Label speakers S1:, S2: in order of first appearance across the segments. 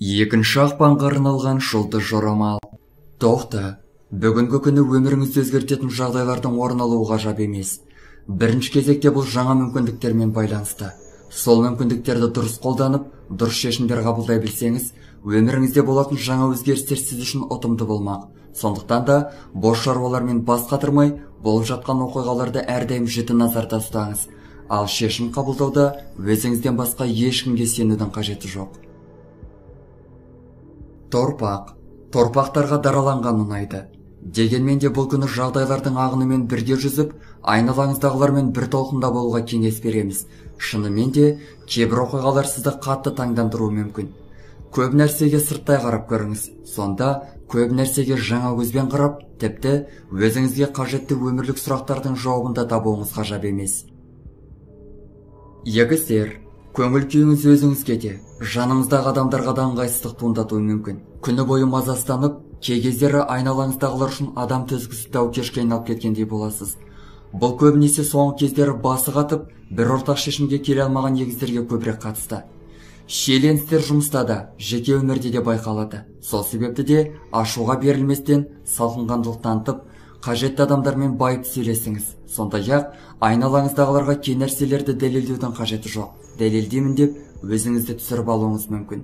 S1: Екінші ақпанға арналған жұлдыз жорамал. Тоқта, бүгінгі күні өміріңізді өзгертетін жағдайлардың орын алуы ғажап емес. Бірінші кезекте бұл жаңа мүмкіндіктермен байланысты. Сол мүмкіндіктерді дұрыс қолданып, дұрыс шешімдер қабылдай білсеңіз, өміріңізде болатын жаңа өзгерістер сіз үшін ұтымды болмақ. Сондықтан да бос шаруалармен бас қатырмай, болып жатқан оқиғаларды әрдайым жіті назарда ұстаңыз. Ал шешім қабылдауда өзіңізден басқа ешкімге сенудің қажеті жоқ. Торпақтарға дараланған ұнайды. Дегенмен де бұл күні жағдайлардың ағынымен бірге жүзіп, айналаңыздағылармен бір толқында болуға кеңес береміз. Шынымен де кейбір оқиғалар сізді қатты таңдандыруы мүмкін. Көп нәрсеге сырттай қарап көріңіз. Сонда көп нәрсеге жаңа көзбен қарап, тіпті өзіңізге қажетті өмірлік сұрақтардың жауабын да табуыңыз ғажап емес. Егіздер, көңіл күйіңіз өзіңізге де, жаныңыздағы адамдарға да ыңғайсыздық туындатуы мүмкін. Күні бойы мазасызданып, кей кездері айналаңыздағылар үшін адам төзгісіз дау кешке айналып кеткендей боласыз. Бұл көбінесе соңғы кездері басы қатып, бір ортақ шешімге келе алмаған егіздерге көбірек қатысты. Шиеленістер жұмыста да, жеке өмірде де байқалады. Сол себепті де ашуға берілместен салқынқандылық танытып, қажетті адамдармен байып сөйлесіңіз. Сондай-ақ айналаңыздағыларға кей нәрселерді дәлелдеудің қажеті жоқ. Дәлелдеймін деп өзіңізді түсіріп алуыңыз мүмкін.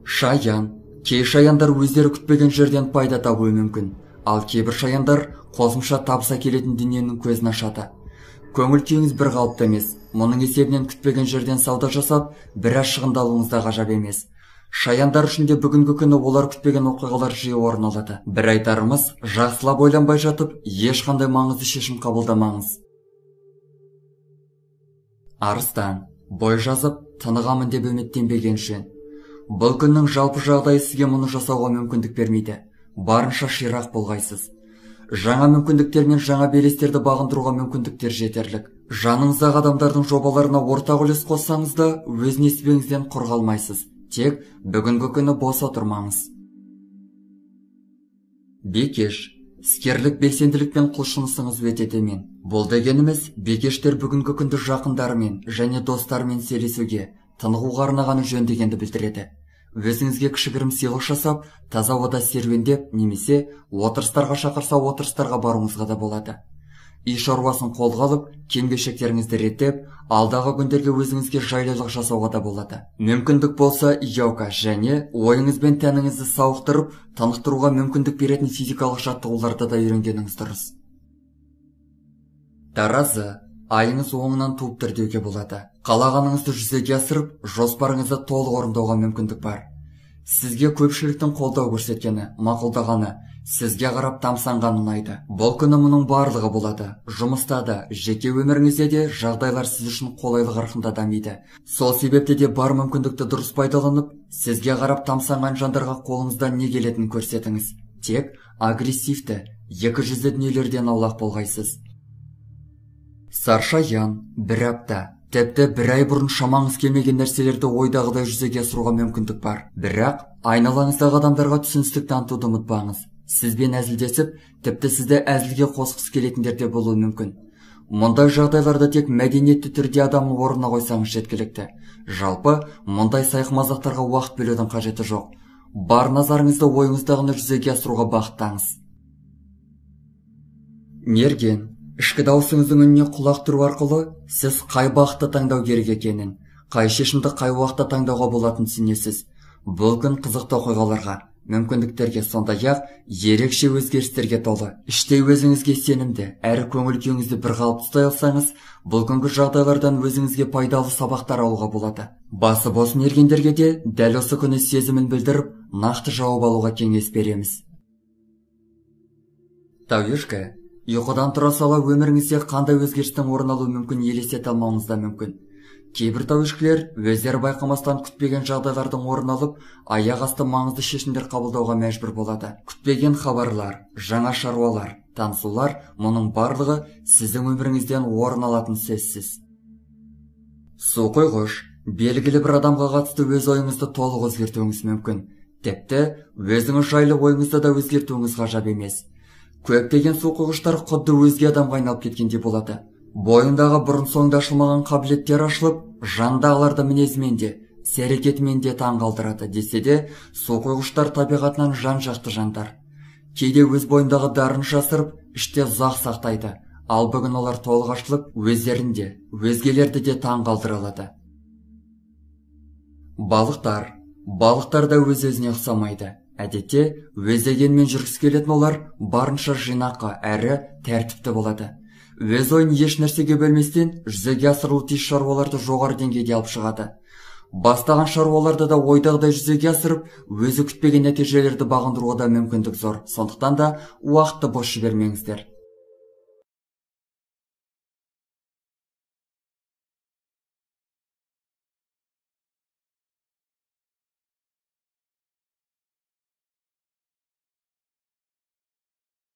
S1: Шаян. Кей шаяндар өздері күтпеген жерден пайда табуы мүмкін. Ал кейбір шаяндар қосымша табыс әкелетін дүниенің көзін ашады. Көңіл күйіңіз бір қалыпты емес. Мұның есебінен күтпеген жерден сауда жасап, біраз шығындалуыңыз да ғажап емес. Шаяндар үшін де бүгінгі күні олар күтпеген оқиғалар жиі орын алады. Бір айтарымыз, жақсылап ойланбай жатып, ешқандай маңызды шешім қабылдамаңыз. Арыстан. Бой жазып, тынығамын деп үміттенбеген жөн. Бұл күннің жалпы жағдайы сізге мұны жасауға мүмкіндік бермейді. Барынша ширақ болғайсыз. Жаңа мүмкіндіктер мен жаңа белестерді бағындыруға мүмкіндіктер жетерлік. Жаныңыздағы адамдардың жобаларына ортақ үлес қоссаңыз да, өз несібеңізден құр қалмайсыз. Тек бүгінгі күні бос отырмаңыз. Бикеш. Іскерлік белсенділік пен құлшынысыңыз өте төмен. Бұл дегеніміз, бикештер бүгінгі күнді жақындарымен және достарымен сөйлесуге, тынығуға арнағаны жөн дегенді білдіреді. Өзіңізге кішігірім сыйлық жасап, таза ауада серуендеп, немесе отырыстарға шақырса отырыстарға баруыңызға да болады. Үй шаруасын қолға алып, кем-кешектеріңізді реттеп, алдағы күндерге өзіңізге жайлылық жасауға да болады. Мүмкіндік болса, йога және ойыңыз бен тәніңізді сауықтырып, тынықтыруға мүмкіндік беретін физикалық жаттығуларды да үйренгеніңіз дұрыс. Таразы. Айыңыз оңынан туып тұр деуге болады. Қалағаныңызды жүзеге асырып, жоспарыңызды толық орындауға мүмкіндік бар. Сізге көпшіліктің қолдау көрсеткені, мақұлдағаны, сізге қарап тамсанғаны ұнайды. Бұл күні мұның барлығы болады. Жұмыста да, жеке өміріңізде де жағдайлар сіз үшін қолайлы қарқында дамиды. Сол себепті де бар мүмкіндікті дұрыс пайдаланып, сізге қарап тамсанған жандарға қолыңыздан не келетінін көрсетіңіз. Тек агрессивті, екі жүзді дүниелерден аулақ болғайсыз. Саршаян. Бір апта, тіпті бір ай бұрын шамаңыз келмеген нәрселерді ойдағыдай жүзеге асыруға мүмкіндік бар. Бірақ айналаңыздағы адамдарға түсіністік танытуды ұмытпаңыз. Сізбен әзілдесіп, тіпті сізді әзілге қосқысы келетіндер де болуы мүмкін. Мұндай жағдайларда тек мәдениетті түрде адамның орнына қойсаңыз жеткілікті. Жалпы, мұндай сайқымазақтарға уақыт бөлудің қажеті жоқ. Бар назарыңызды ойыңыздағыны жүзеге асыруға бағыттаңыз. Мерген. Ішкі даусыңыздың үніне құлақ тұру арқылы, сіз қай бағытты таңдау керек екенін, қай шешімді қай уақытта таңдауға болатынын түсінесіз. Бұл күн қызықты оқиғаларға, мүмкіндіктерге, сондай-ақ ерекше өзгерістерге толы. Іште өзіңізге сенімді, әрі көңіл күйіңізді бір қалыпты ұстай алсаңыз, бұл күнгі жағдайлардан өзіңізге пайдалы сабақтар алуға болады. Басы бос мергендерге де дәл осы күні сезімін білдіріп, нақты жауап алуға кеңес береміз. Тауышқа. Ұйқыдан тұра сала өміріңізде қандай өзгерістің орын алуы мүмкін елестете алмауыңыз да мүмкін. Кейбір тауышкілер өздері байқамастан күтпеген жағдайлардың орын алып, аяқ асты маңызды шешімдер қабылдауға мәжбүр болады. Күтпеген хабарлар, жаңа шаруалар, танысулар, мұның барлығы сіздің өміріңізден орын алатын сөзсіз. Су қойғыш. Белгілі бір адамға қатысты өз ойыңызды толық өзгертуіңіз мүмкін. Тіпті өзіңіз жайлы ойыңызды да өзгертуіңіз ғажап емес. Көптеген су қойғыштар құдды өзге адамға айналып кеткендей болады. Бойындағы бұрын соңды ашылмаған қабілеттер ашылып, жандағыларды мінезімен де, Іс-әрекетімен де таң қалдырады. Десе де, су қойғыштар табиғатынан жан-жақты жандар. Кейде өз бойындағы дарын жасырып, іште ұзақ сақтайды. Ал бүгін олар толық ашылып, өздерінде, өзгелерді де таң қалдыра алады. Балықтар да өз-өзіне ұқсамайды. Әдетте, өз дегенмен жүргісі келетін олар барынша жинақы әрі тәртіпті болады. Өз ойын еш нәрсеге бөлместен жүзеге асырылуы тиіс шаруаларды жоғары деңгейде алып шығады. Бастаған шаруаларды да ойдағыдай жүзеге асырып, өзі күтпеген нәтижелерді бағындыруға да мүмкіндік зор. Сондықтан да уақытты бос жібермеңіздер.